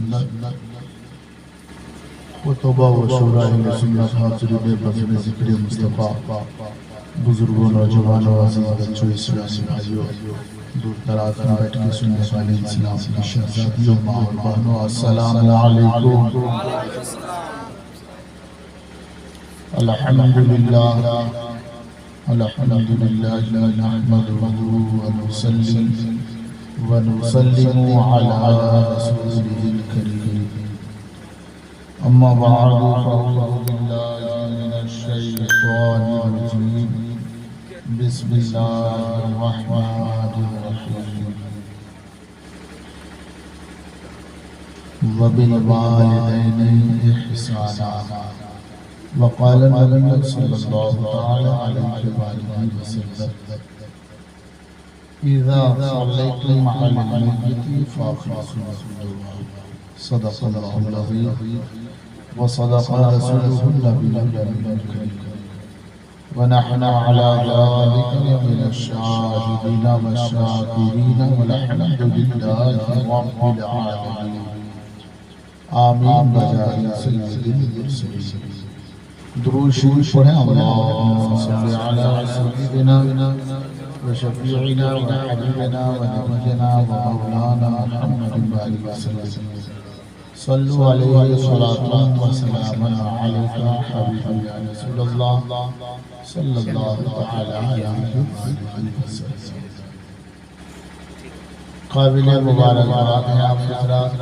سنت خطبہ و شورا اہل سنت حاضرین بزم ذکر مصطفیٰ بزرگوں نوجوانوں عزیز بچوں اسلامی بھائیوں دور دراز میں بیٹھ کے سننے والے اسلام کی شہزادیوں ماں اور بہنوں السلام علیکم الحمدللہ نحمده ونصلي ونسلم على رسوله الكريم أما بعد فأعوذ بالله من الشيطان الرجيم بسم الله الرحمن الرحيم وبالوالدين إحسانا وقال النبي صلى الله عليه وآله وسلم إذا صليتم على الميت فأخلصوا صدق الله العظيم وصدق رسوله النبي الكريم ونحن على ذلك من الشاهدين والشاكرين والحمد لله رب العالمين آمين بجاه سيد المرسلين درود شریف پڑھیں اللهم صل على سيدنا وشفيعنا وحبيبنا ونبينا ومولانا محمد وآله وسلم صلوا عليه صلاة وسلاما عليك حبيبي يا رسول الله صلى الله تعالى عليه وسلم قابل مبارکباد ہیں آپ حضرات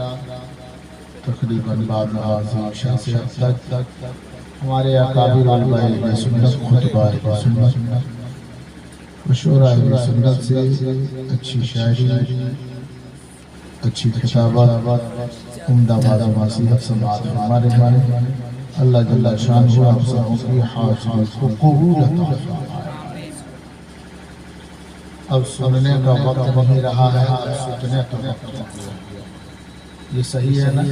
تقریباً بعد نماز عشاء سے اب تک ہمارے اکابر علماء سنت خطبہ سنت مشورہ سنت سے اچھی شاعری اچھی خطابت عمدہ نصیحت سماعت ہمارے اللہ جل شانہ آپ سبوں کی حاضری کو قبول عطا فرمائے۔ اب سننے کا وقت نہیں رہا ہے، اب سننے کا وقت ہے۔ یہ صحیح ہے نا؟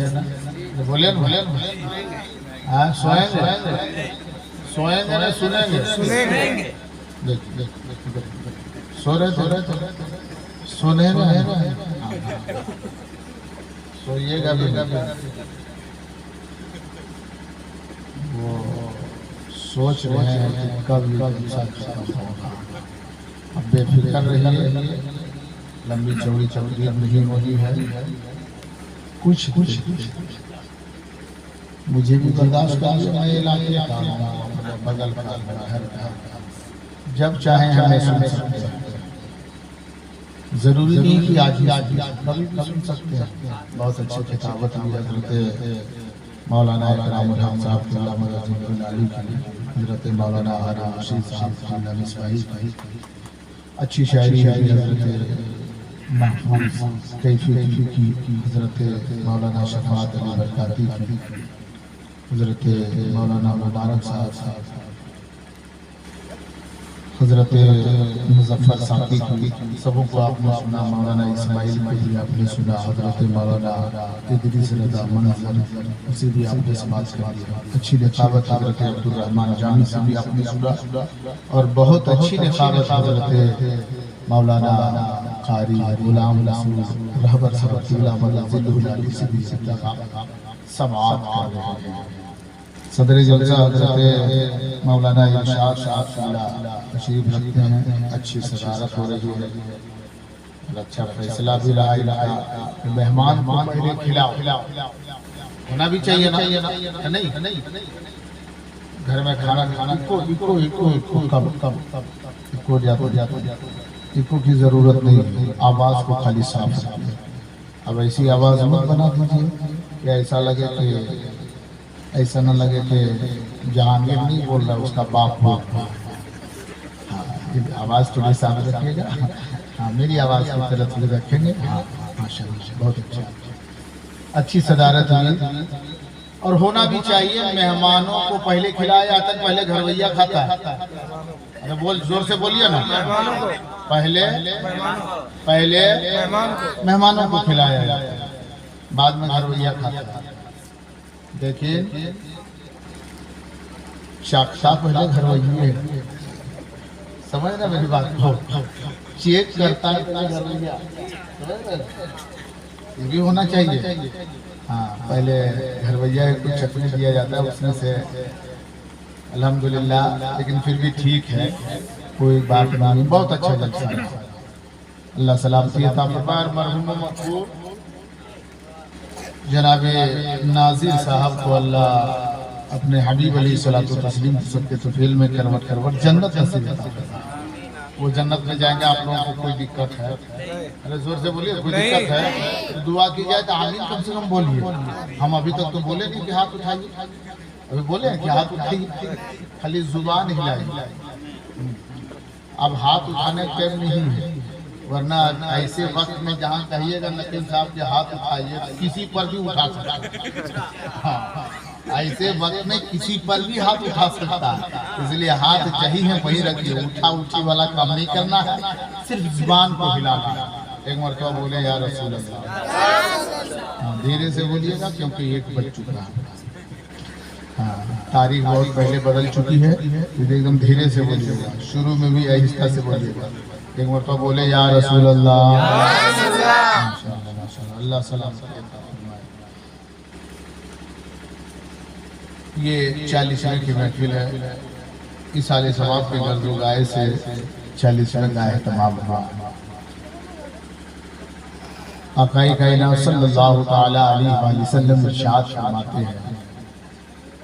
بولیں سوئیں گے نا سنیں گے سو رہے تھے سنیں گے سوئیے گا بھی وہ سوچ رہے ہیں کہ کب ختم ہوگا۔ اب بے فکر رہیے، لمبی چوڑی تقریر نہیں ہونی ہے، کچھ مجھے بھی برداشت کر لیں، میں علاقے کا ہوں، بغل کا گھر کا، جب چاہیں ہمیں سن سکتے ہیں، ضروری نہیں کہ آج کبھی بھی سن سکتے ہیں۔ بہت اچھی کتابت بھی حضرت مولانا اکرام الحق صاحب اللہ مدد علی کی، حضرت مولانا ہارون رشید صاحب کی نام اسماعیل کی اچھی شاعری ہے، حضرت محفوظ کیفی کی، حضرت مولانا شفاعت علی برکاتی کی، حضرت مولانا مبارک صاحب، حضرت مظفر ساقی کی، سبوں کو آپ نے سنا، مولانا اسماعیل کو بھی آپ نے سنا، حضرت مولانا ادریس رضا منظر اسے بھی آپ نے سماعت کر دیا۔ اچھی نقابت حضرت عبدالرحمن جامی سے بھی آپ نے سنا، اور بہت اچھی نقابت حضرت مولانا قاری غلام رسول رہبر صاحب طیلہ مدد ذلہ سے بھی سماعت کر رہے ہیں۔ صدر جلسہ حضرت مولانا ارشاد صاحب تشریف رکھتے ہیں، اچھی صدارت ہو رہی ہے، اچھا فیصلہ بھی رہا کہ مہمان کو پہلے کھلاؤ، ہونا بھی چاہیے نا، نہیں گھر میں کھانا اکو کی ضرورت نہیں، آواز کو خالی صاف رکھیں۔ اب ایسی آواز مت بنا دیجیے کہ ایسا نہ لگے کہ جہانگیر نہیں بول رہا، اس کا باپ آواز تو بھی صاف رکھیے گا، میری آواز کی طرف سے رکھیں گے، ماشاءاللہ بہت اچھا، اچھی صدارت ہوئی، اور ہونا بھی چاہیے۔ مہمانوں کو پہلے کھلایا جاتا ہے، پہلے گھرویہ کھاتا ہے، زور سے بولیے نا، پہلے مہمانوں کو کھلایا جاتا ہے، بعد میں گھرویہ کھاتا ہے۔ دیکھیں شاخ پہلے گھرویہ ہے، سمجھ رہے میری بات کو، چیک کرتا ہے پہلے گھرویہ، یہ بھی ہونا چاہیے۔ ہاں پہلے گھرویا کو چٹنی دیا جاتا ہے اس میں سے الحمدللہ، لیکن پھر بھی ٹھیک ہے، کوئی بات نہیں، بہت اچھا جلسہ ہے۔ اللہ سلامتی عطا فرمائے۔ مرحوم مقبول جناب ناظر صاحب کو اللہ اپنے حبیب علیہ الصلوۃ والتسلیم سب کے طفیل میں کروٹ کروٹ جنت نصیب عطا فرمائے۔ وہ جنت میں جائیں گے، آپ لوگوں کو کوئی دقت ہے؟ ارے زور سے بولیے، کوئی دقت ہے تو دعا کی جائے تو آمین کم سے کم بولیے۔ ہم ابھی تک تو بولے نہیں کہ ہاتھ اٹھائیے، ابھی بولے ہیں کہ ہاتھ اٹھائیے، خالی زبان ہلائیے۔ اب ہاتھ اٹھانے کا ٹائم نہیں ہے، ورنہ ایسے وقت میں جہاں کہیے گا نقیب صاحب کے ہاتھ اٹھائیے، کسی پر بھی اٹھا سکتا ہے۔ ایسے وقت میں کسی پر بھی ہاتھ اٹھا سکتا ہے، اس لیے ہاتھ جہی ہے وہی رکھیے، اٹھا اٹھی والا کام نہیں کرنا ہے، صرف زبان کو ہلانا ہے۔ ایک مرتبہ بولے یا رسول اللہ، دھیرے سے بولیے گا کیونکہ ایک بج چکا ہے۔ تاریخ بہت پہلے بدل چکی ہے، ایک دم دھیرے سے بولیے گا، شروع میں بھی آہستہ سے بولیے گا۔ ایک مرتبہ بولے یا رسول اللہ، اللہ سلامت عطا فرمائے۔ یہ 40ویں کی محفل ہے، اس سال ثواب کے گرد و گائے سے 40ویں کا اہتمام ہوا۔ آقا کائنات صلی اللہ تعالی علیہ وآلہ وسلم ارشاد فرماتے ہیں،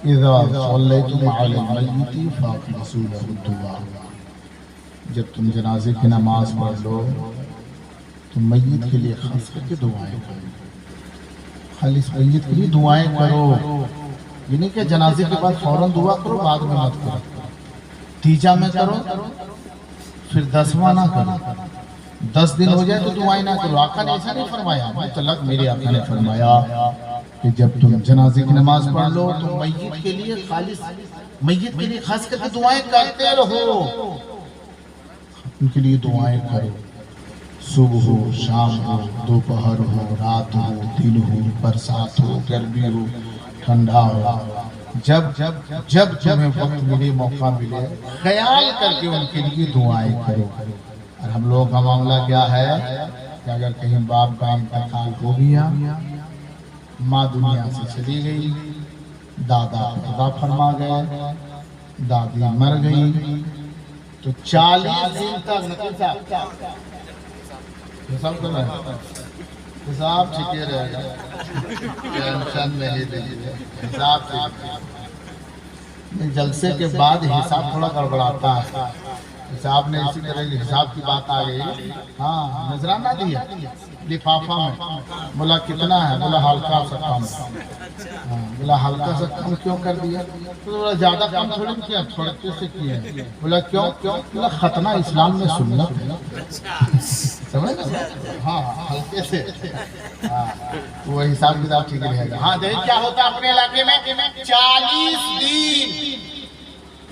اذا صلیتم علی المیت فاخلصوا له الدعاء، جب تم جنازے کی نماز پڑھ لو تو میت کے لیے خاص کر کے دعائیں کرو، خالص میت کے لیے دعائیں کرو۔ یہ نہیں کہ جنازے کے بعد فوراً دعا کرو، بعد میں مت کرو، تیجا میں کرو، پھر 10واں نہ کرو، 10 دن ہو جائے تو دعائیں نہ کرو۔ آقا نے ایسا نہیں فرمایا، مطلق میرے آقا نے فرمایا کہ جب تم جنازے کی نماز پڑھ لو تو میت کے لیے خالص، میت کے لیے خاص کر کے دعائیں کرتے رہو، ان کے لیے دعائیں کرو، صبح ہو، شام ہو، دوپہر ہو، رات ہو، دن ہو، برسات ہو، گرمی ہو، ٹھنڈا ہو، جب تمہیں وقت ملے، موقع ملے، خیال کر کے ان کے لیے دعائیں کرو۔ اور ہم لوگوں کا معاملہ کیا ہے کہ اگر کہیں باپ کا انتقال ہو گیا، ماں دنیا سے چلی گئی، دادا خدا فرما گئے، دادی مر گئی، تو 40 دن تک حساب ٹھیکے رہے گا، ٹینشن نہیں دیجیے، حساب ٹھیک۔ جلسے کے بعد حساب تھوڑا گڑبڑاتا ہے، حساب نے اسی طرح حساب کی بات آ گئی، ہاں نذرانہ دیا لفافہ میں، بولا کتنا ہے، بولا ہلکا سا کم، بولا ہلکا سا کم کیوں کر دیا، بولا زیادہ کم تھوڑی کیا، تھوڑے سے کیا، بولا کیوں، بولا ختنہ اسلام میں سنت ہے، سمجھ ہاں ہلکے سے، وہ حساب کتاب ٹھیک رہے گا۔ ہاں دیکھ کیا ہوتا اپنے علاقے میں 40 دن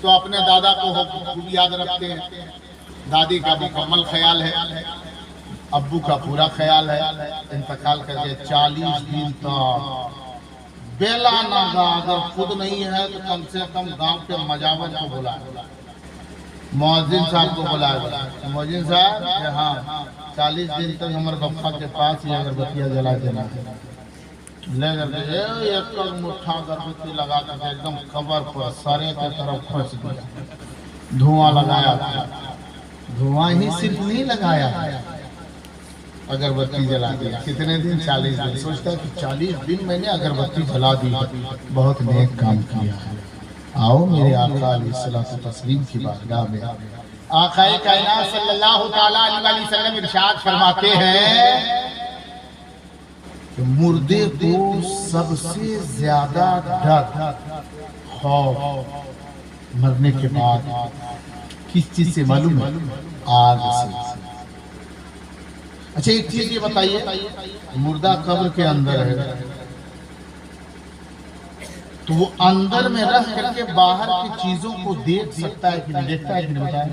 تو اپنے دادا کو خوب یاد رکھتے ہیں، دادی کا مکمل خیال ہے، ابو کا پورا خیال ہے، انتقال کر کے 40 دن تک بیلا ناگا، اگر خود نہیں ہے تو کم سے کم گاؤں کے مجاور کو بلائے، مؤذن صاحب کو بلائے، مؤذن صاحب ہاں 40 دن تک عمر بپا کے پاس ہی اگربتیاں جلا دینا لے کر کے ایک مٹھا اگربتی لگا کر کے ایک دم قبر پر سرے کے طرف کھنچ دیا، دھواں لگایا، دھواں ہی صرف نہیں لگایا، اگربتی جلا دیا۔ کتنے دن؟ 40 دن۔ سوچتا ہے کہ 40 دن میں نے اگربتی جلا دی، بہت نیک کام کیا ہے۔ آؤ میرے آقا علیہ الصلوۃ والتسلیم کی بارگاہ میں، آقا کائنات صلی اللہ تعالی علیہ وسلم ارشاد فرماتے ہیں کہ مردے کو سب سے زیادہ ڈر، خوف مرنے کے بعد کس چیز سے معلوم ہے؟ آگ سے۔ اچھا ایک چیز یہ بتائیے، مردہ قبر کے اندر ہے تو وہ اندر میں رہ کر کے باہر کی چیزوں کو دیکھ سکتا ہے کہ نہیں دیکھتا ہے کہ نہیں بتائیں؟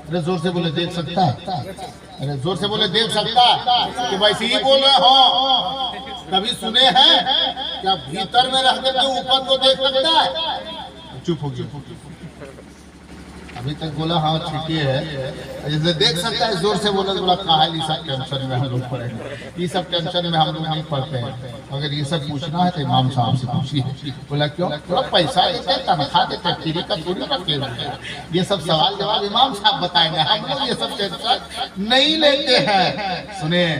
ارے زور سے بولے دیکھ سکتا ہے، ارے زور سے بولے دیکھ سکتا ہے کہ ویسے ہی بول رہے ہو، کبھی سنے ہیں کیا بھیتر میں رہ کر کے اوپر کو دیکھ سکتا ہے؟ چپ ہو گیا، ابھی تک بولا ہاں ٹھیک ہے، جیسے دیکھ سکتا ہے زور سے بولا بولا کہا ہے یہ سب ٹینشن میں ہم لوگ پڑیں گے، یہ سب ٹینشن میں ہم لوگ نہیں پڑھتے ہیں، اگر یہ سب پوچھنا ہے تو امام صاحب سے پوچھیے۔ بولا کیوں؟ تھوڑا پیسہ دیتے تنخواہ دیتے ٹھیک کا تھوڑی رکھے ہوئے ہیں، یہ سب سوال جواب امام صاحب بتائیں گے، ہم لوگ یہ سب ٹینشن نہیں لیتے ہیں۔ سنیں،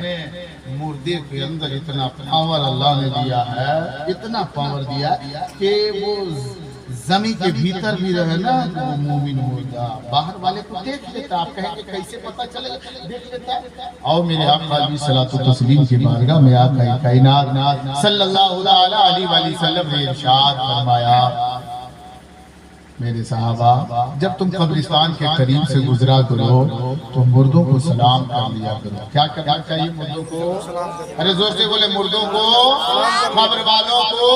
مردے کے اندر اتنا پاور اللہ نے دیا ہے، اتنا پاور دیا کہ وہ زمین کے بھیتر بھی رہے نا تو وہ مومن ہوگا، باہر والے کو دیکھ لیتا، آپ کہیں کہ کیسے پتہ چلے دیکھ لیتا۔ اور میرے آقا علیہ الصلوۃ والتسلیم کی بارگاہ میں آقا کائنات صلی اللہ علیہ وآلہ وسلم نے ارشاد فرمایا، میرے صحابہ جب تم قبرستان کے قریب سے گزرا کرو تو مردوں کو سلام کر لیا کرو۔ کیا کرنا چاہیے مردوں کو؟ ارے زور سے بولے، مردوں کو، قبر والوں کو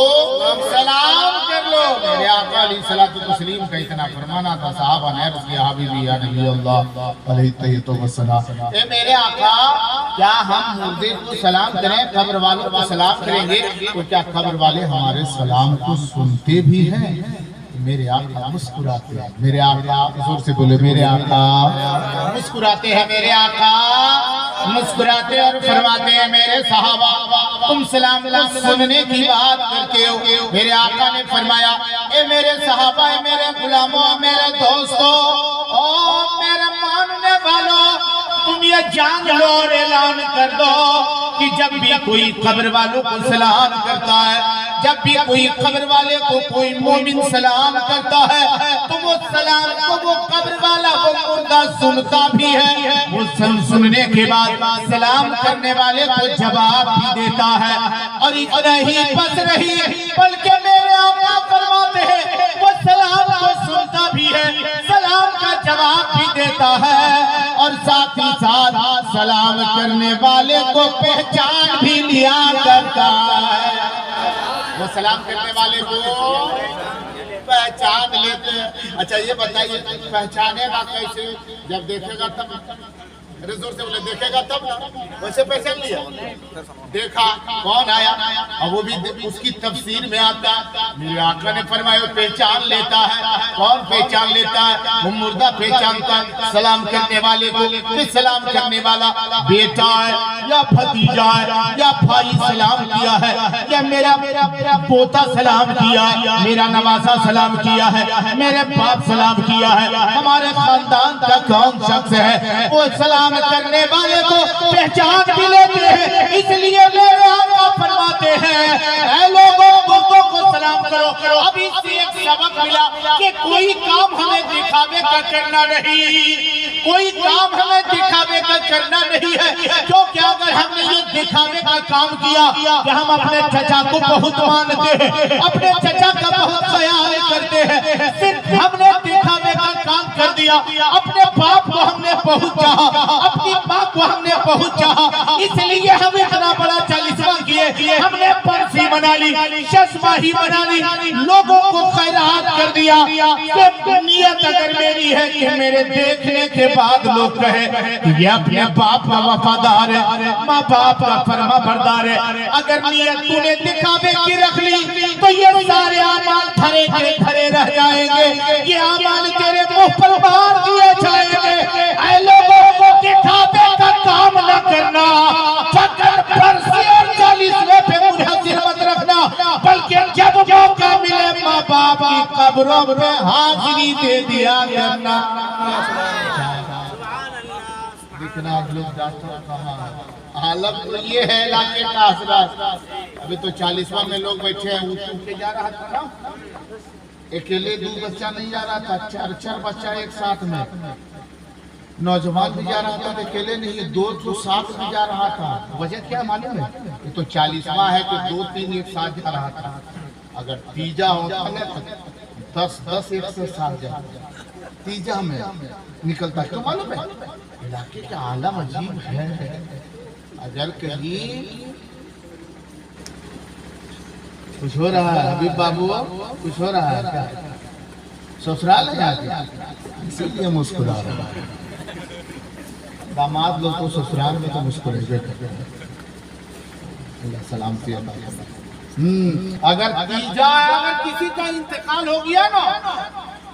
سلام کر لو۔ میرے آقا علیہ الصلوۃ والتسلیم کا اتنا فرمانا تھا، صحابہ نے عرض کیا، حبیبی یا نبی اللہ علیہ التحیۃ والثناء، اے میرے آقا کیا ہم مردے کو سلام کریں، قبر والوں کو سلام کریں گے تو کیا قبر والے ہمارے سلام کو سنتے بھی ہیں؟ میرے آقا مسکراتے ہیں، میرے آقا زور سے بولے، میرے آقا مسکراتے ہیں، میرے آقا مسکراتے اور فرماتے ہیں، میرے صحابہ تم سلام کو سننے کی بات کرتے ہو۔ میرے آقا نے فرمایا، اے میرے صحابہ، اے میرے غلاموں، میرے دوستوں اور میرے ماننے والوں، تم یہ جان لو اور اعلان کر دو کہ جب بھی کوئی قبر والوں کو سلام کرتا ہے، جب بھی کوئی قبر والے کو کوئی مومن سلام کرتا ہے تو وہ سلام کو وہ قبر والا وہ مردہ سنتا بھی ہے، وہ سننے کے بعد سلام کرنے والے کو جواب بھی دیتا ہے، اور اتنا ہی بس رہی بلکہ میرے آقا فرماتے ہیں وہ سلام کو سنتا بھی ہے، سلام کا جواب بھی دیتا ہے، اور ساتھ ہی ساتھ سلام کرنے والے کو پہچان بھی لیا کرتا ہے۔ وہ سلام کرنے والے کو پہچان لیتے ہیں۔ اچھا یہ بتائیے پہچانے گا کیسے؟ جب دیکھے گا تب، زور سے بولے دیکھے گا تب، ویسے پہچان لیا، دیکھا کون آیا، اور وہ بھی اس کی تفسیر میں آتا ہے۔ میرے آقا نے فرمایا پہچان لیتا ہے، کون پہچان لیتا ہے؟ وہ مردہ پہچانتا ہے، سلام کرنے والے کو، کہ سلام کرنے والا بیٹا ہے یا بھتیجا ہے یا بھائی سلام کیا ہے یا میرا پوتا سلام کیا ہے، میرا نوازا سلام کیا ہے، میرے باپ سلام کیا ہے، ہمارے خاندان کا کون شخص ہے، وہ سلام کرنے والے کو پہچان بھی لیتے ہیں۔ اس لیے میرے آقا فرماتے ہیں، اے لوگوں مردوں کو سلام کرو۔ اب اس سے ایک سبق ملا کہ کوئی کام ہمیں دکھاوے کا کرنا نہیں، کوئی کام ہمیں دکھاوے کا کرنا نہیں ہے، کیونکہ اگر ہم نے یہ دکھاوے کا کام کیا کہ ہم اپنے چچا کو بہت مانتے ہیں، اپنے چچا کا بہت خیال کرتے ہیں، صرف ہم نے دکھاوے کا کام کر دیا، اپنے باپ کو ہم نے بہت چاہا، اپنی ماں کو ہم نے بہت چاہا، اس لیے ہم اتنا بڑا چالیسواں کیے، ہم نے برسی بنا لی، ششماہی بنا لی، لوگوں کو خیرات کر دیا، کہ نیت اگر میری ہے کہ میرے دیکھنے کے بعد لوگ کہے کہ یہ اپنے باپ کا وفادار ہے، ماں باپ کا فرما بردار ہے۔ اگر نیت تو نے دکھاوے کی رکھ لی تو یہ سارے اعمال تھرے کے تھرے رہ جائیں گے، یہ اعمال تیرے منہ پر مار دیے جائیں گے۔ اے لوگوں کو دکھاوے کا کام نہ کرنا، فقط برسی اور چالیسویں پہ منحصر مت رکھنا، بلکہ جب موقع ملے ماں باپ کی قبروں پہ حاضری دے دیا کرنا۔ لیکن آپ لوگ جانتے ہیں کہاں حالت تو یہ ہے علاقے کا حضرات، ابھی تو 40واں میں لوگ بیٹھے ہیں، اٹھ کے جا رہا تھا نا، اکیلے دو بچہ نہیں جا رہا تھا، چار بچہ ایک ساتھ میں، نوجوان بھی جا رہا تھا، اکیلے نہیں، دو ساتھ بھی جا رہا تھا۔ وجہ کیا معلوم ہے؟ یہ تو 40واں ہے کہ 2-3 ایک ساتھ جا رہا تھا، اگر تیجا ہوتا ہے تو 10 ایک سے ساتھ جا، تیجا میں نکلتا ہے۔ تو معلوم ہے علاقے کا عالم عجیب ہے، اگر کہیں کچھ ہو رہا ہے، حبیب بابو کچھ ہو رہا ہے کیا؟ سسرال ہے آگے، اسی لیے مسکرا رہا ہے۔ داماد لوگ تو سسرال میں تو مسکرے گے، اللہ سلامتی عطا۔ اگر تیجا اگر کسی کا انتقال ہو گیا نا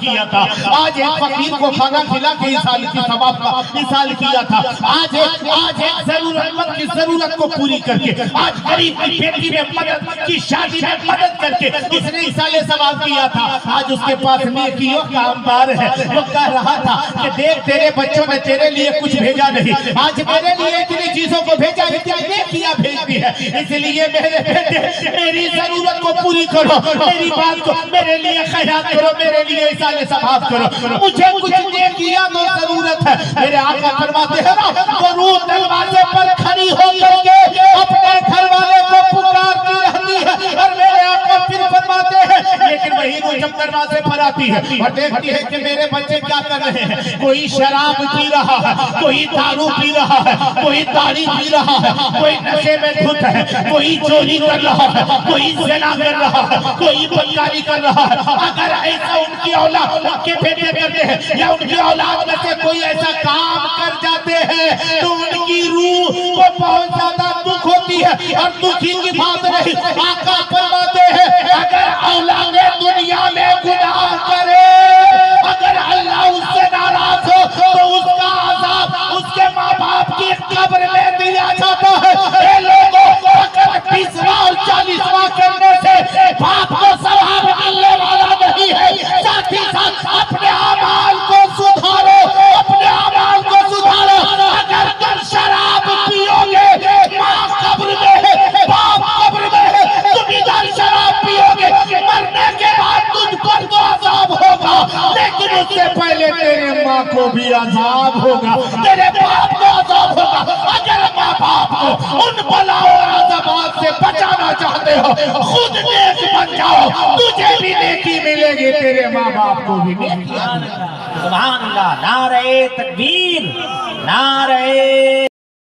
کیا تھا. آج ایک فقیر کو کھانا کھلا کے ایصال کی ثواب کا ایصال کیا تھا. آج ایک ضرورت مند کی ضرورت کو پوری کر کے, آج غریب کی بیٹی میں مدد کی شادی میں مدد کر کے اس نے ایصال ثواب کیا تھا. آج اس کے پاس نیکیوں کا انبار ہے. وہ کہہ رہا تھا کہ دیکھ تیرے بچوں نے تیرے لیے کچھ بھیجا نہیں, آج میرے لیے اتنی چیزوں کو بھیجا, اتنی نیکیاں بھیجی ہے. اس لیے میرے بیٹے میری ضرورت کو پوری کرو, میری بات کو میرے لیے خیرات کرو, میرے لیے ایصال ثواب کرو. مجھے کچھ نیکیاں تو ضرورت ہے. میرے آقا فرماتے ہیں نا, وہ روح دروازے پر کھڑی ہو کر کے اپنے گھر والے کو پکارتی رہتی ہے, اور میرے آقا پھر فرماتے ہیں لیکن وہی روح جب دروازے پر آتی ہے اور دیکھتی ہے کہ میرے بچے کیا کر رہے ہیں, کوئی شراب پی رہا ہے, کوئی دارو پی رہا ہے, کوئی تاڑی پی رہا ہے, کوئی نشے میں دھت ہے, کوئی چوری کر رہا ہے, کوئی زنا کر رہا ہے, کوئی بدکاری کر رہا ہے. اگر ایسا ان کی اولاد, ان کے بیٹے کرتے ہیں یا ان کی اولاد میں سے کوئی ایسا کام کر جاتے ہیں تو ان کی روح کو بہت زیادہ دکھ ہوتی ہے, اور دکھی کی بات نہیں. آقا فرماتے ہیں اگر اولاد دنیا میں گناہ کرے, اگر اللہ اس سے ناراض ہو تو اس کا عذاب اس کے ماں باپ کی قبر میں دیا جاتا ہے. اے لوگوں, فقط 20واں اور 40واں کرنے سے باپ کو ثواب ملنے والا نہیں ہے. ساتھ ہی ساتھ اپنے اعمال کو سدھارو, اپنے اعمال کو سدھارو. اگر تم شراب پیو گے, ماں قبر میں ہے, باپ قبر میں ہے, تم ادھر شراب پیو گے, مرنے کے بعد تجھ پر تو عذاب ہوگا, لیکن اس سے پہلے تیرے ماں کو بھی عذاب ہوگا, تیرے باپ کو عذاب ہوگا. اگر ماں باپ کو ان بلاؤں اور عذابات سے بچانا چاہتے ہو, خود نیک بن جاؤ, تجھے بھی نیکی ملے گی, تیرے ماں باپ کو بھی نیکی. سبحان اللہ. نعرہ تکبیر, نعرہ